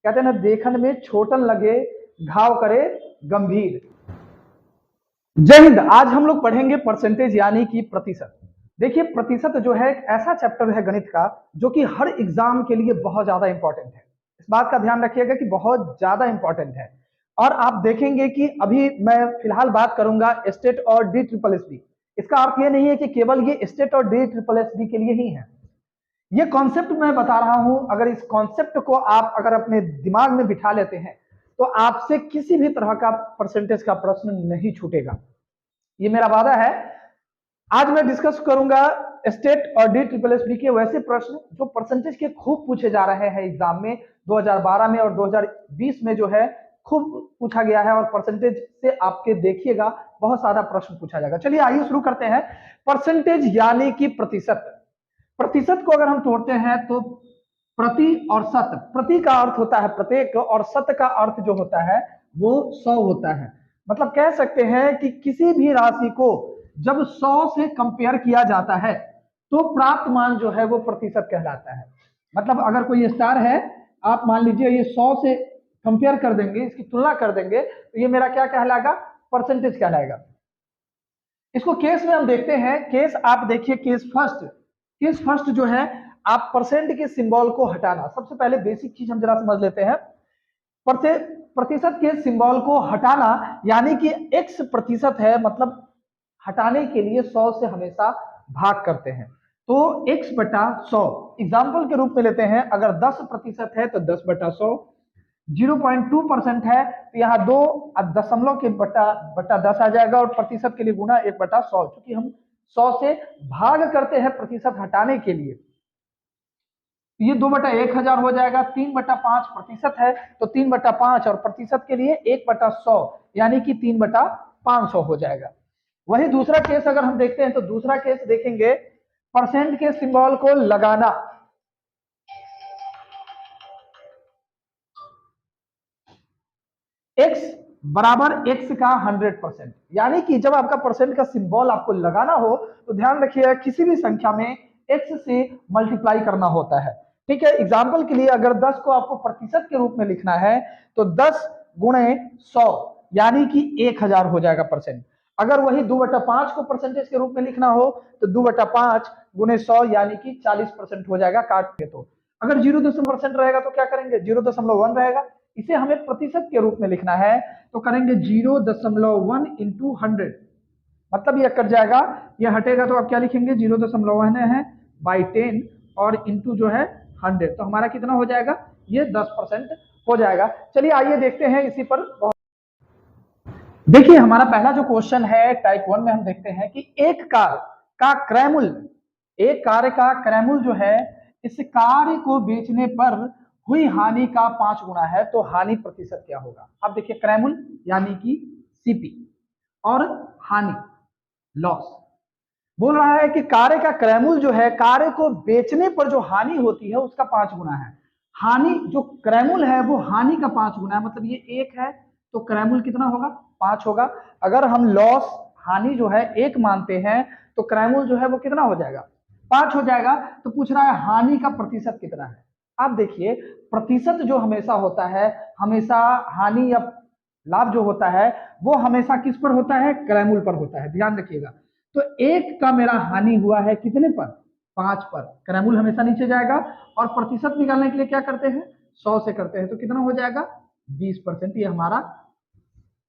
कहते हैं ना, देखन में छोटन लगे घाव करे गंभीर। जय हिंद। आज हम लोग पढ़ेंगे परसेंटेज यानी कि प्रतिशत। देखिए, प्रतिशत जो है एक ऐसा चैप्टर है गणित का जो कि हर एग्जाम के लिए बहुत ज्यादा इंपॉर्टेंट है। इस बात का ध्यान रखिएगा कि बहुत ज्यादा इंपॉर्टेंट है। और आप देखेंगे कि अभी मैं फिलहाल बात करूंगा स्टेट और डी ट्रिपल एस बी। इसका अर्थ ये नहीं है कि केवल ये स्टेट और डी ट्रिपल एस बी के लिए ही है। ये कॉन्सेप्ट मैं बता रहा हूं, अगर इस कॉन्सेप्ट को आप अगर अपने दिमाग में बिठा लेते हैं तो आपसे किसी भी तरह का परसेंटेज का प्रश्न नहीं छूटेगा। ये मेरा वादा है। आज मैं डिस्कस करूंगा स्टेट और डी ट्रिपल एस बी के वैसे प्रश्न जो परसेंटेज के खूब पूछे जा रहे हैं एग्जाम में। 2012 में और 2020 में जो है खूब पूछा गया है और परसेंटेज से आपके देखिएगा बहुत सारा प्रश्न पूछा जाएगा। चलिए आइए शुरू करते हैं। परसेंटेज यानी कि प्रतिशत। प्रतिशत को अगर हम तोड़ते हैं तो प्रति और शत। प्रति का अर्थ होता है प्रत्येक और शत का अर्थ जो होता है वो 100 होता है। मतलब कह सकते हैं कि किसी भी राशि को जब 100 से कंपेयर किया जाता है तो प्राप्त मान जो है वो प्रतिशत कहलाता है। मतलब अगर कोई स्टार है, आप मान लीजिए ये 100 से कंपेयर कर देंगे, इसकी तुलना कर देंगे तो ये मेरा क्या कहलाएगा? परसेंटेज कहलाएगा। इसको केस में हम देखते हैं। केस आप देखिए, केस फर्स्ट। केस फर्स्ट जो है, आप परसेंट के सिंबल को हटाना। सबसे पहले बेसिक चीज हम जरा समझ लेते हैं। प्रतिशत के सिंबल को हटाना यानी कि x प्रतिशत है, मतलब हटाने के लिए 100 से हमेशा भाग करते हैं तो x बटा 100। एग्जाम्पल के रूप में लेते हैं, अगर 10 प्रतिशत है तो 10 बटा 100। 0.2% है तो यहाँ 2 दशमलव के बटा 10 आ जाएगा और प्रतिशत के लिए गुना 1 बटा 100। क्योंकि हम 100 से भाग करते हैं प्रतिशत हटाने के लिए, ये 2 बटा 1000 हो जाएगा। 3 बटा 5 प्रतिशत है तो 3 बटा 5 और प्रतिशत के लिए 1 बटा 100 यानी कि 3 बटा 500 हो जाएगा। वही दूसरा केस अगर हम देखते हैं तो दूसरा केस देखेंगे, परसेंट के सिंबल को लगाना। x बराबर x का 100%, यानी कि जब आपका परसेंट का सिंबल आपको लगाना हो तो ध्यान रखिएगा किसी भी संख्या में x से मल्टीप्लाई करना होता है। ठीक है, एग्जाम्पल के लिए अगर 10 को आपको प्रतिशत के रूप में लिखना है तो 10 गुणे 100 यानी कि 1000 हो जाएगा परसेंट। अगर वही 2 बटा 5 को परसेंटेज के रूप में लिखना हो तो 2 बटा 5 गुणे 100 यानी कि 40% हो जाएगा काट के। तो अगर 0% रहेगा तो क्या करेंगे? 0.1 रहेगा। इसे हमें प्रतिशत के रूप में लिखना है तो करेंगे 0.1 इंटू 100, मतलब ये कट जाएगा, ये हटेगा तो आप क्या लिखेंगे? 0.1 है बाई 10 और इंटू जो है 100, तो हमारा कितना हो जाएगा? ये 10% हो जाएगा। चलिए आइए देखते हैं इसी पर। देखिए, हमारा पहला जो क्वेश्चन है टाइप 1 में हम देखते हैं कि एक कार्य का क्रयमूल, एक कार्य का क्रयमूल जो है इस कार्य को बेचने पर हुई हानि का 5 गुना है तो हानि प्रतिशत क्या होगा? अब देखिए, क्रयमूल यानी कि सीपी और हानि लॉस बोल रहा है कि कार्य का क्रयमूल जो है, कार्य को बेचने पर जो हानि होती है उसका 5 गुना है। हानि जो क्रयमूल है वो हानि का 5 गुना है, मतलब ये 1 है तो क्रयमूल कितना होगा? 5 होगा। अगर हम लॉस हानि जो है 1 मानते हैं तो क्रयमूल जो है वो कितना हो जाएगा? 5 हो जाएगा। तो पूछ रहा है हानि का प्रतिशत कितना है। आप देखिए, प्रतिशत जो हमेशा होता है, हमेशा हानि या लाभ जो होता है वो हमेशा किस पर होता है? क्रयमूल पर होता है। ध्यान रखिएगा। तो 1 का मेरा हानि हुआ है कितने पर? 5 पर। क्रयमूल हमेशा नीचे जाएगा और प्रतिशत निकालने के लिए क्या करते हैं? 100 से करते हैं तो कितना हो जाएगा? 20%। ये हमारा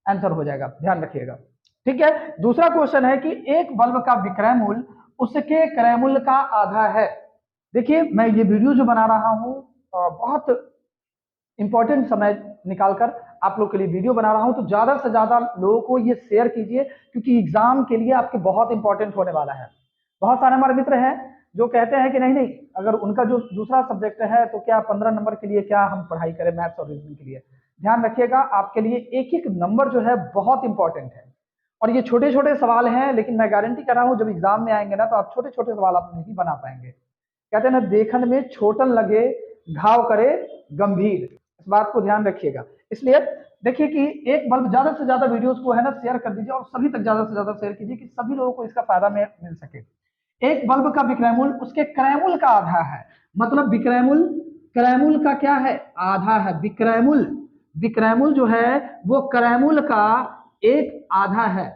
आंसर हो जाएगा, ध्यान रखिएगा। ठीक है, दूसरा क्वेश्चन है कि एक बल्ब का विक्रय मूल्य उसके क्रय मूल्य का आधा है। देखिए, मैं ये वीडियो जो बना रहा हूं बहुत इंपॉर्टेंट समय निकालकर आप लोग के लिए वीडियो बना रहा हूं, तो ज्यादा से ज्यादा लोगों को ये शेयर कीजिए क्योंकि एग्जाम के लिए आपके बहुत इंपॉर्टेंट होने वाला है। बहुत सारे हमारे मित्र हैं जो कहते हैं कि नहीं नहीं, अगर उनका जो दूसरा सब्जेक्ट है तो क्या 15 नंबर के लिए क्या हम पढ़ाई करें मैथ्स और रीजनिंग के लिए। ध्यान रखिएगा, आपके लिए एक एक नंबर जो है बहुत इंपॉर्टेंट है और ये छोटे छोटे सवाल हैं, लेकिन मैं गारंटी कर रहा हूं जब एग्जाम में आएंगे ना तो आप छोटे छोटे सवाल आप नहीं बना पाएंगे। कहते हैं ना, देखन में छोटन लगे घाव करे गंभीर। इस बात को ध्यान रखिएगा। इसलिए देखिए कि एक बल्ब, ज्यादा से ज्यादा वीडियोस को है ना शेयर कर दीजिए और सभी तक ज्यादा से ज्यादा शेयर कीजिए कि सभी लोगों को इसका फायदा में मिल सके। एक बल्ब का विक्रय मूल्य उसके क्रय मूल्य का आधा है, मतलब विक्रय मूल्य क्रैमूल का क्या है, आधा है। विक्रैमूल, विक्रैमूल जो है वो क्रैमूल का एक आधा है।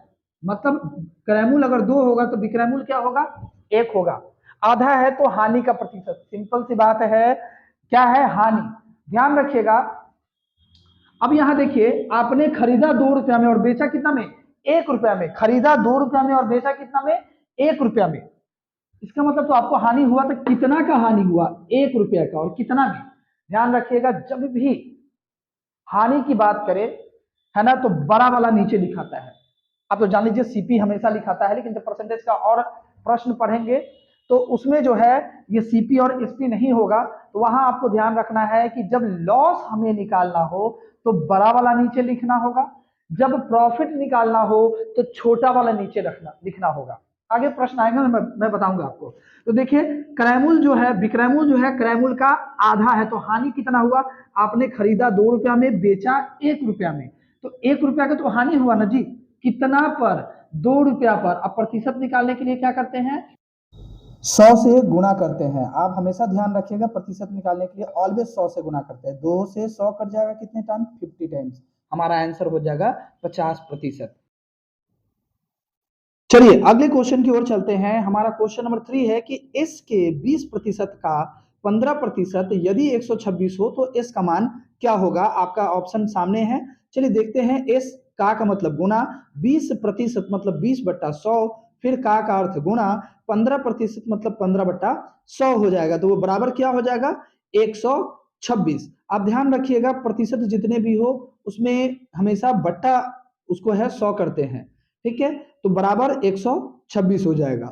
मतलब क्रैमूल अगर 2 होगा तो विक्रैमूल क्या होगा, 1 होगा। आधा है तो हानि का प्रतिशत, सिंपल सी बात है, क्या है, हानि। ध्यान रखिएगा। अब यहां देखिए, आपने खरीदा 2 रुपया में और बेचा कितना में, 1 रुपया में। खरीदा 2 रुपया में और बेचा कितना में, 1 रुपया में। इसका मतलब तो आपको हानि हुआ तो कितना का हानि हुआ, 1 रुपया का। और कितना में, ध्यान रखिएगा, जब भी हानि की बात करें, है ना, तो बड़ा वाला नीचे लिखाता है। आप तो जान लीजिए सीपी हमेशा लिखाता है, लेकिन जब परसेंटेज का और प्रश्न पढ़ेंगे तो उसमें जो है ये सीपी और एसपी नहीं होगा। तो वहां आपको ध्यान रखना है कि जब लॉस हमें निकालना हो तो बड़ा वाला नीचे लिखना होगा, जब प्रॉफिट निकालना हो तो छोटा वाला नीचे रखना लिखना होगा। आगे प्रश्न आएगा, मैं बताऊंगा आपको। तो देखिए, क्रैमूल जो है, विक्रैमूल जो है, क्रैमूल का आधा है। तो हानि कितना हुआ, आपने खरीदा 2 रुपया में, बेचा 1 रुपया में, तो 1 रुपया का तो हानि हुआ ना जी। कितना पर, 2 रुपया पर। अब प्रतिशत निकालने के लिए क्या करते हैं, 100 से गुणा करते हैं। आप हमेशा ध्यान रखिएगा, प्रतिशत निकालने के लिए ऑलवेज 100 से गुणा करते हैं। 2 से 100 कट जाएगा कितने टाइम, 50 टाइम्स। हमारा आंसर हो जाएगा 50%। चलिए अगले क्वेश्चन की ओर चलते हैं। हमारा क्वेश्चन नंबर 3 है कि एस के 20% का 15% यदि 126 हो तो एस का मान क्या होगा। आपका ऑप्शन सामने है, चलिए देखते हैं। एस का मतलब गुना, 20% मतलब 20/100, फिर का अर्थ गुणा, 15% मतलब 15/100 हो जाएगा। तो वो बराबर क्या हो जाएगा, 126। आप ध्यान रखिएगा, प्रतिशत जितने भी हो उसमें हमेशा बट्टा उसको है 100 करते हैं, ठीक है। तो बराबर 126 हो जाएगा।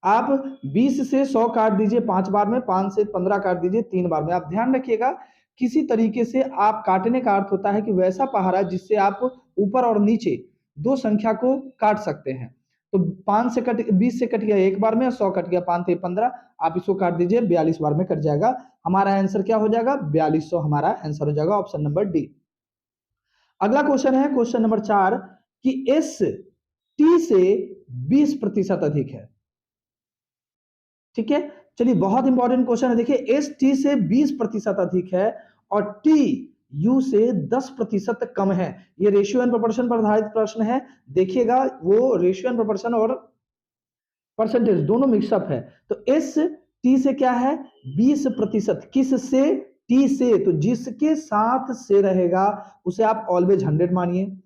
आप 20 से 100 काट दीजिए 5 बार में, 5 से 15 काट दीजिए 3 बार में। आप ध्यान रखिएगा, किसी तरीके से आप काटने का अर्थ होता है कि वैसा पहाड़ा जिससे आप ऊपर और नीचे 2 संख्या को काट सकते हैं। तो 5 से कट, 20 से कट गया 1 बार में, 100 कट गया 5 से 15, आप इसको काट दीजिए 42 बार में कट जाएगा। हमारा आंसर क्या हो जाएगा, 4200 हमारा आंसर हो जाएगा, ऑप्शन नंबर डी। अगला क्वेश्चन है क्वेश्चन नंबर 4 कि एस टी से 20% अधिक है, ठीक है। चलिए बहुत इंपॉर्टेंट क्वेश्चन है, देखिए एस टी से 20% अधिक है और टी यू से 10% कम है। ये रेशियो एंड प्रोपोर्शन पर आधारित प्रश्न है। देखिएगा, वो रेशियो एंड प्रोपोर्शन और परसेंटेज दोनों मिक्सअप है। तो एस टी से क्या है, 20%। किस से, टी से। तो जिसके साथ से रहेगा उसे आप ऑलवेज 100 मानिए।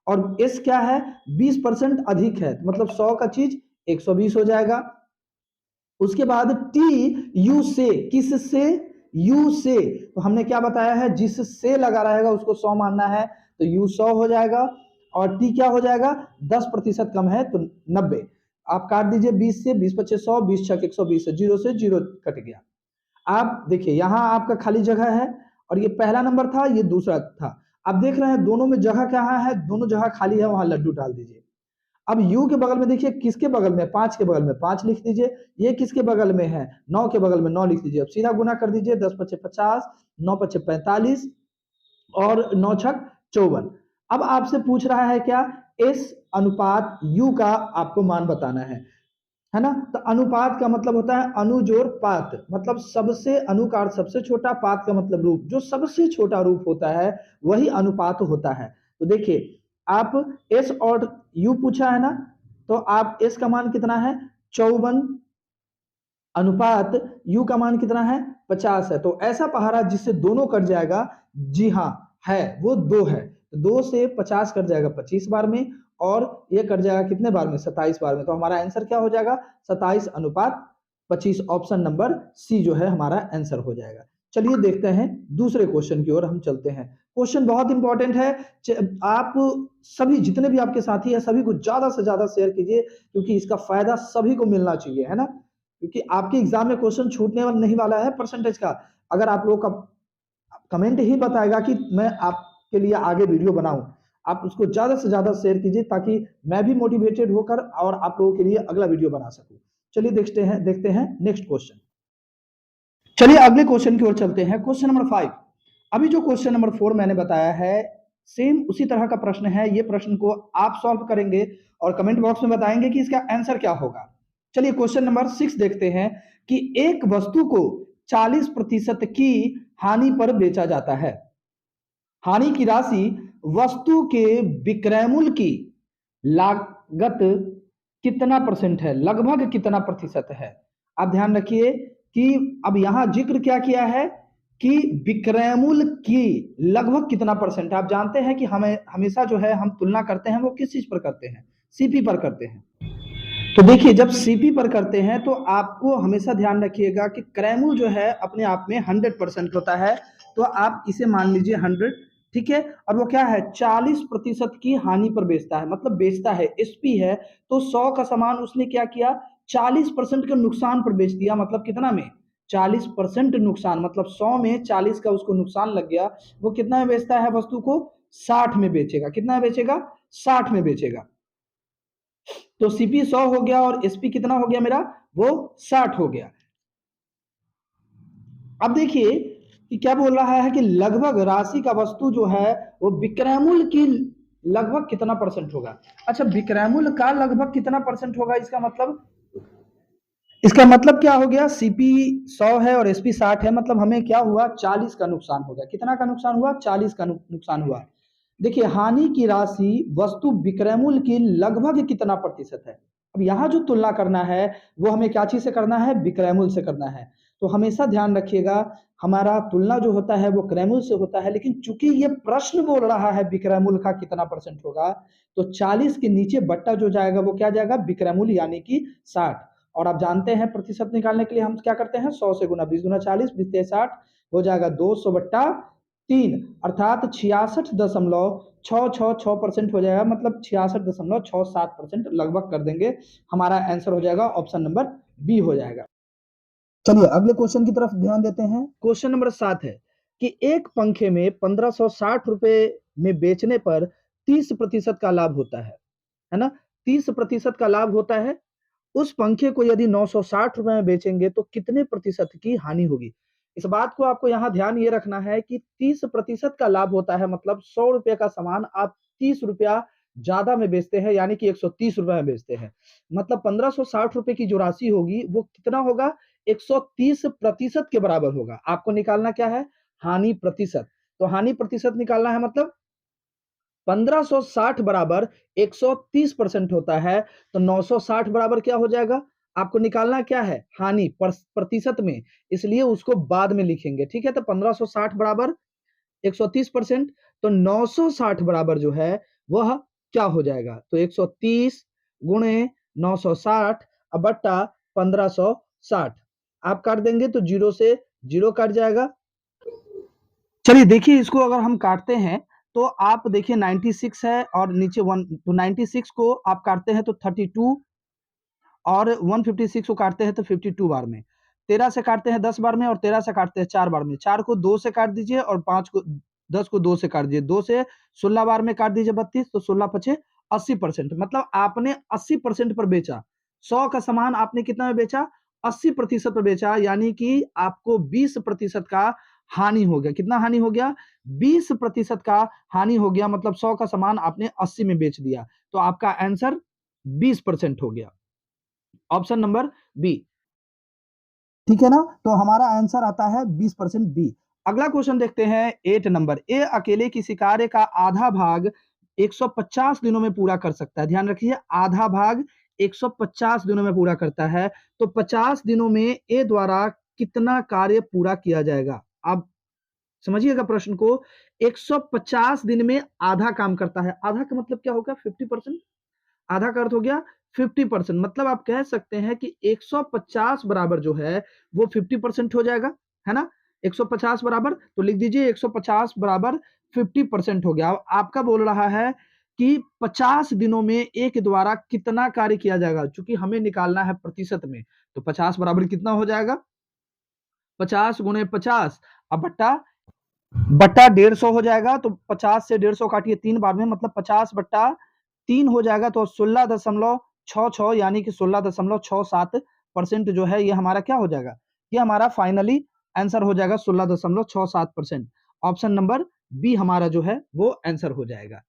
और एस क्या है, 20% अधिक है, मतलब 100 का चीज 120 हो जाएगा। उसके बाद टी यू से, किस से, यू से। तो हमने क्या बताया है, जिससे लगा रहेगा उसको 100 मानना है, तो यू 100 हो जाएगा। और टी क्या हो जाएगा, 10% कम है तो 90। आप काट दीजिए 20 से, 20×5 100, 20×6 120, 0 से 0 कट गया। आप देखिए यहां आपका खाली जगह है और ये पहला नंबर था, ये दूसरा था। आप देख रहे हैं दोनों में जगह कहाँ है, दोनों जगह खाली है, वहां लड्डू डाल दीजिए। अब u के बगल में देखिए, किसके बगल में, 5 के बगल में 5 लिख दीजिए। ये किसके बगल में है, 9 के बगल में 9 लिख दीजिए। अब सीधा गुना कर दीजिए, 10×5 50, 9×5 45 और 9×6 54। अब आपसे पूछ रहा है क्या, s अनुपात u का आपको मान बताना है ना। तो अनुपात का मतलब होता है अनु जोड़ पात, मतलब सबसे, अनु का अर्थ सबसे छोटा, पात का मतलब रूप, जो सबसे छोटा रूप होता है वही अनुपात होता है। तो देखिए, आप एस और यू पूछा है ना, तो आप एस का मान कितना है, 54, अनुपात यू का मान कितना है, 50 है। तो ऐसा पहाड़ा जिससे दोनों कट जाएगा, जी हाँ है, वो 2 है। 2 से 50 कट जाएगा 25 बार में, और ये कट जाएगा कितने बार में, 27 बार में। तो हमारा आंसर क्या हो जाएगा, 27:25। ऑप्शन नंबर सी जो है हमारा आंसर हो जाएगा। चलिए देखते हैं दूसरे क्वेश्चन की ओर हम चलते हैं। क्वेश्चन बहुत इंपॉर्टेंट है, आप सभी जितने भी आपके साथी हैं सभी को ज्यादा से ज्यादा शेयर कीजिए, क्योंकि इसका फायदा सभी को मिलना चाहिए, है ना। क्योंकि आपके एग्जाम में क्वेश्चन छूटने वाला नहीं वाला है परसेंटेज का। अगर आप लोगों का कमेंट ही बताएगा कि मैं आपके लिए आगे वीडियो बनाऊं, आप उसको ज्यादा से ज्यादा शेयर कीजिए ताकि मैं भी मोटिवेटेड होकर और आप लोगों के लिए अगला वीडियो बना सकूं। चलिए देखते हैं नेक्स्ट क्वेश्चन। चलिए अगले क्वेश्चन की ओर चलते हैं, क्वेश्चन नंबर 5। अभी जो क्वेश्चन नंबर 4 मैंने बताया है, सेम उसी तरह का प्रश्न है। ये प्रश्न को आप सॉल्व करेंगे और कमेंट बॉक्स में बताएंगे कि इसका आंसर क्या होगा। चलिए क्वेश्चन नंबर 6 देखते हैं कि एक वस्तु को 40% की हानि पर बेचा जाता है। हानि की राशि वस्तु के विक्रय मूल्य की लागत कितना परसेंट है, लगभग कितना प्रतिशत है। आप ध्यान रखिए कि अब यहां जिक्र क्या किया है कि विक्रय मूल्य की लगभग कितना परसेंट है। आप जानते हैं कि हमें हमेशा जो है हम तुलना करते हैं वो किस चीज पर करते हैं, सीपी पर करते हैं। तो देखिए जब सीपी पर करते हैं तो आपको हमेशा ध्यान रखिएगा कि क्रय मूल्य जो है अपने आप में 100% होता है, तो आप इसे मान लीजिए 100, ठीक है। और वो क्या है, 40% की हानि पर बेचता है, मतलब बेचता है, एसपी है, तो 100 का सामान उसने क्या किया, 40% के नुकसान पर बेच दिया। मतलब कितना में, 40% नुकसान, मतलब 100 में 40 का उसको नुकसान लग गया। वो कितना में बेचता है वस्तु को, 60 में बेचेगा। कितना में बेचेगा, 60 में बेचेगा। तो सीपी 100 हो गया और एसपी कितना हो गया मेरा, वो 60 हो गया। अब देखिए कि क्या बोल रहा है कि लगभग राशि का वस्तु जो है वो विक्रय मूल्य की लगभग कितना परसेंट होगा। अच्छा, विक्रय मूल्य का लगभग कितना परसेंट होगा, इसका मतलब क्या हो गया, सीपी 100 है और एसपी 60 है, मतलब हमें क्या हुआ, 40 का नुकसान हो गया। कितना का नुकसान हुआ, 40 का नुकसान हुआ। देखिए हानि की राशि वस्तु विक्रय मूल्य की लगभग कितना प्रतिशत है। अब यहां जो तुलना करना है वो हमें क्या चीज से करना है, विक्रय मूल्य से करना है। तो हमेशा ध्यान रखिएगा हमारा तुलना जो होता है वो क्रय मूल्य से होता है, लेकिन चूंकि ये प्रश्न बोल रहा है विक्रय मूल्य का कितना परसेंट होगा, तो 40 के नीचे बट्टा जो जाएगा वो क्या जाएगा, विक्रय मूल्य यानी कि 60। और आप जानते हैं प्रतिशत निकालने के लिए हम क्या करते हैं, 100 से गुना, 20 गुना 40, 20 60 हो जाएगा 200 बट्टा 3, अर्थात 66.666% हो जाएगा, मतलब 66.67% लगभग कर देंगे। हमारा आंसर हो जाएगा ऑप्शन नंबर बी हो जाएगा। चलिए अगले क्वेश्चन की तरफ ध्यान देते हैं। क्वेश्चन नंबर 7 है कि एक पंखे में 1560 रुपए में बेचने पर 30% का लाभ होता है ना, 30% का लाभ होता है। उस पंखे को यदि 960 रुपए में बेचेंगे तो कितने प्रतिशत की हानि होगी। इस बात को आपको यहाँ ध्यान ये रखना है कि 30% का लाभ होता है, मतलब 100 रुपए का सामान आप 30 रुपया ज्यादा में बेचते हैं, यानी कि 130 रुपए में बेचते हैं। मतलब 1560 रुपए की जो राशि होगी वो कितना होगा, 130% के बराबर होगा। आपको निकालना क्या है, हानि प्रतिशत। तो हानि प्रतिशत निकालना है, मतलब 1560 बराबर 130% होता है, तो 960 बराबर क्या हो जाएगा, आपको निकालना क्या है, हानि प्रतिशत में, इसलिए उसको बाद में लिखेंगे, ठीक है। तो 1560 बराबर 130%, तो 960 बराबर जो है वह क्या हो जाएगा, तो 130 गुणे 960 अब बट्टा 1560, आप काट देंगे तो जीरो से जीरो काट जाएगा। चलिए देखिए इसको अगर हम काटते हैं तो आप देखिए 96 है और नीचे 1, तो 96 को आप काटते हैं तो 32 और 156 को काटते हैं तो 52 बार में, 13 से काटते हैं 10 बार में और 13 से काटते हैं 4 बार में, 4 को 2 से काट दीजिए और 5 को 10 को 2 से काट दीजिए, 2 से 16 बार में काट दीजिए 32, तो 16 पचे 80%, मतलब आपने 80% पर बेचा। 100 का सामान आपने कितना में बेचा, 80% पर बेचा, यानी कि आपको 20% का हानि हो गया। कितना हानि हो गया, 20% का हानि हो गया, मतलब 100 का सामान आपने 80 में बेच दिया, तो आपका आंसर 20% हो गया, ऑप्शन नंबर बी, ठीक है ना। तो हमारा आंसर आता है 20% बी। अगला क्वेश्चन देखते हैं 8 नंबर। ए अकेले किसी कार्य का आधा भाग 150 दिनों में पूरा कर सकता है। ध्यान रखिए आधा भाग 150 दिनों में पूरा करता है, तो 50 दिनों में ए द्वारा कितना कार्य पूरा किया जाएगा। आप समझिएगा प्रश्न को, 150 दिन में आधा काम करता है, आधा का मतलब क्या होगा, 50%। आधा का अर्थ हो गया 50%, मतलब आप कह सकते हैं कि 150 बराबर जो है वो 50% हो जाएगा, है ना। 150 बराबर, तो लिख दीजिए 150 बराबर 50% हो गया। आपका बोल रहा है कि 50 दिनों में एक द्वारा कितना कार्य किया जाएगा, चूंकि हमें निकालना है प्रतिशत में, तो 50 बराबर कितना हो जाएगा, 50 गुणे 50 अब बट्टा बट्टा 150 हो जाएगा, तो 50 से 150 काटिए 3 बार में, मतलब 50 बट्टा 3 हो जाएगा, तो 16.66 यानी कि 16.67% जो है ये हमारा क्या हो जाएगा, ये हमारा फाइनली आंसर हो जाएगा 16.67%। ऑप्शन नंबर बी हमारा जो है वो आंसर हो जाएगा।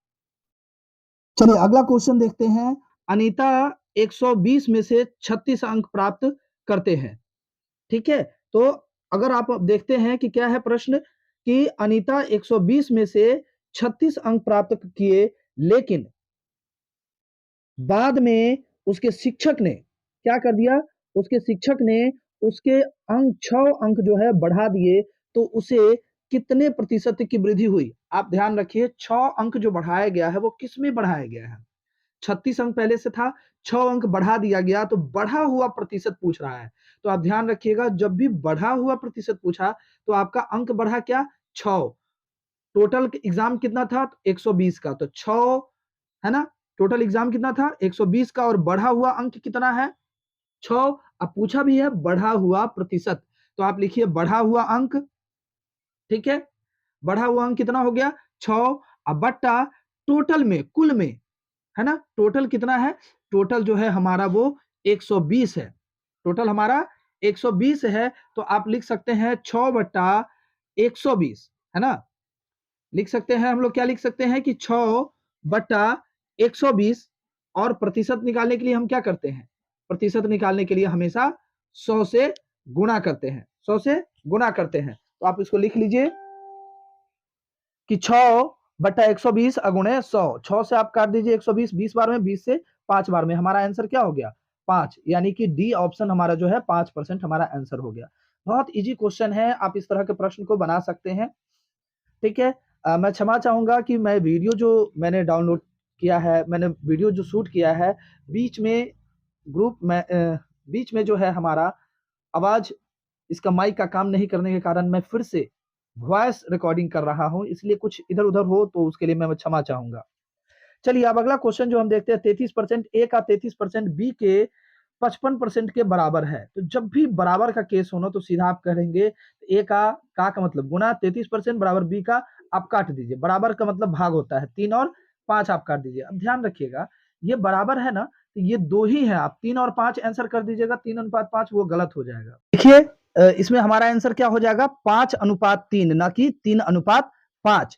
चलिए अगला क्वेश्चन देखते हैं। अनीता 120 में से 36 अंक प्राप्त करते हैं, ठीक है। तो अगर आप देखते हैं कि क्या है प्रश्न कि अनीता 120 में से 36 अंक प्राप्त किए, लेकिन बाद में उसके शिक्षक ने क्या कर दिया, उसके शिक्षक ने उसके अंक 6 अंक जो है बढ़ा दिए, तो उसे कितने प्रतिशत की वृद्धि हुई? आप ध्यान रखिए, 6 अंक जो बढ़ाया गया है वो किस में बढ़ाया गया है? 36 अंक पहले से था, 6 अंक बढ़ा दिया गया, तो बढ़ा हुआ प्रतिशत पूछ रहा है। तो आप ध्यान रखिएगा, जब भी बढ़ा हुआ प्रतिशत पूछा तो आपका अंक बढ़ा क्या? 6। टोटल एग्जाम कितना था? 120 का, तो 6 है ना? टोटल एग्जाम कितना था? 120 का, और बढ़ा हुआ अंक कितना है? 6। अब पूछा भी है बढ़ा हुआ प्रतिशत, तो आप लिखिए बढ़ा हुआ अंक, ठीक है? बढ़ा हुआ अंक कितना हो गया? 6। अब बट्टा टोटल में, कुल में, है ना? टोटल कितना है? टोटल जो है हमारा वो 120 है। टोटल हमारा 120 है, तो आप लिख सकते हैं 6 बट्टा 120, है ना? लिख सकते हैं हम लोग, क्या लिख सकते हैं कि 6 बट्टा 120, और प्रतिशत निकालने के लिए हम क्या करते हैं? प्रतिशत निकालने के लिए हमेशा 100 से गुणा करते हैं, 100 से गुणा करते हैं। तो आप इसको लिख लीजिए कि 6 बट्टा 120 अगुणे 100, 6 से आप काट दीजिए 120, 20 बार में, 20 से 5 बार में, हमारा आंसर क्या हो गया? 5, यानी कि डी ऑप्शन हमारा जो है 5% हमारा आंसर हो गया। बहुत इजी क्वेश्चन है, आप इस तरह के प्रश्न को बना सकते हैं, ठीक है? मैं क्षमा चाहूंगा कि मैं वीडियो जो मैंने डाउनलोड किया है, मैंने वीडियो जो शूट किया है, बीच में ग्रुप में बीच में जो है हमारा आवाज, इसका माइक का काम नहीं करने के कारण मैं फिर से वॉइस रिकॉर्डिंग कर रहा हूं, इसलिए कुछ इधर उधर हो तो उसके लिए मैं क्षमा चाहूंगा। चलिए अब अगला क्वेश्चन जो हम देखते हैं, 33% ए का 33% बी के 55% के बराबर है। तो जब भी बराबर का केस होना तो सीधा आप कहेंगे ए का मतलब गुना 33% बराबर बी का, आप काट दीजिए, बराबर का मतलब भाग होता है, 3 और 5 आप काट दीजिए। अब ध्यान रखिएगा, ये बराबर है ना, तो ये दो ही है, आप 3 और 5 आंसर कर दीजिएगा, 3:5 वो गलत हो जाएगा। देखिए इसमें हमारा आंसर क्या हो जाएगा? 5:3, ना कि 3:5।